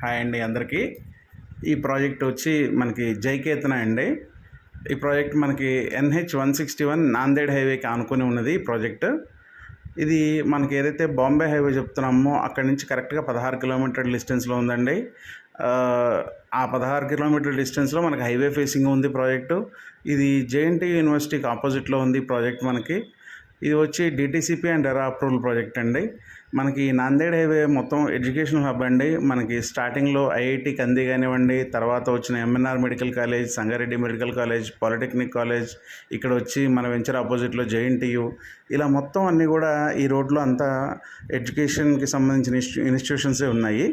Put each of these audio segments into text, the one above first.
Hi అండి అందరికీ. ఈ ప్రాజెక్ట్ వచ్చి మనకి జైకేతన అండి. ఈ ప్రాజెక్ట్ మనకి NH-161 నాందేడ్ హైవేకి ఆనుకొని ఉన్నది ఈ ప్రాజెక్ట్. ఇది మనకి ఏదైతే బాంబే హైవే చెప్తున్నామో అక్కడి నుంచి కరెక్ట్గా 16 కిలోమీటర్ల డిస్టెన్స్లో ఉందండి. ఆ 16 కిలోమీటర్ల డిస్టెన్స్లో మనకి హైవే ఫేసింగ్ ఉంది ప్రాజెక్టు. ఇది JNTU యూనివర్సిటీకి ఆపోజిట్లో ఉంది ప్రాజెక్ట్ మనకి. ఇది వచ్చి DTCP and RERA approval project అండి. మనకి నాందేడ్ హైవే మొత్తం ఎడ్యుకేషనల్ హబ్ అండి. మనకి స్టార్టింగ్లో IIT కంది కానివ్వండి, తర్వాత వచ్చిన MNR medical college, Sangareddy medical college, polytechnic college, ఇక్కడ వచ్చి మన వెంచర్ ఆపోజిట్లో JNTU, ఇలా మొత్తం అన్నీ కూడా ఈ రోడ్లో అంతా ఎడ్యుకేషన్కి సంబంధించిన ఇన్స్టిట్యూషన్సే ఉన్నాయి.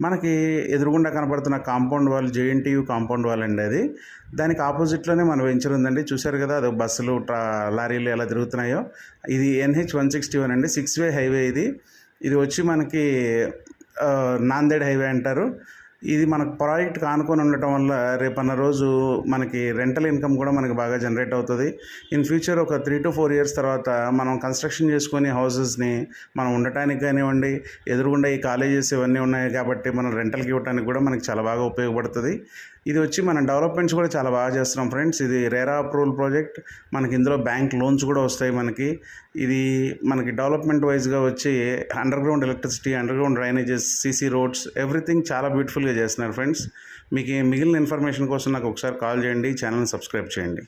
మనకి ఎదురుగుండా కనపడుతున్న compound wall JNTU compound wall అండి. అది దానికి ఆపోజిట్లోనే మన వెంచర్ ఉందండి. చూశారు కదా, అది బస్సులు లారీలు ఎలా తిరుగుతున్నాయో. ఇది NH-161 అండి, 6-వే హైవే. ఇది వచ్చి మనకి నాందేడ్ హైవే అంటారు. ఇది మనకు ప్రాజెక్ట్కి ఆనుకొని ఉండటం వల్ల రేపన్న రోజు మనకి రెంటల్ ఇన్కమ్ కూడా మనకి బాగా జనరేట్ అవుతుంది. ఇన్ ఫ్యూచర్ ఒక 3 to 4 years తర్వాత మనం కన్స్ట్రక్షన్ చేసుకొని హౌసెస్ని మనం ఉండటానికి కానివ్వండి, ఎదురుగుండా ఈ కాలేజెస్ ఇవన్నీ ఉన్నాయి కాబట్టి మనం రెంటల్కి ఇవ్వడానికి కూడా మనకి చాలా బాగా ఉపయోగపడుతుంది. ఇది వచ్చి మన డెవలప్మెంట్స్ కూడా చాలా బాగా చేస్తున్నాం ఫ్రెండ్స్. ఇది రెరా అప్రూవల్ ప్రాజెక్ట్. మనకి ఇందులో బ్యాంక్ లోన్స్ కూడా వస్తాయి మనకి. ఇది మనకి డెవలప్మెంట్ వైజ్గా వచ్చి under ground electricity, under ground drainages, CC roads, everything చాలా బ్యూటిఫుల్గా చేస్తున్నారు ఫ్రెండ్స్. మీకు మిగిలిన ఇన్ఫర్మేషన్ కోసం నాకు ఒకసారి కాల్ చేయండి, ఛానల్ని సబ్స్క్రైబ్ చేయండి.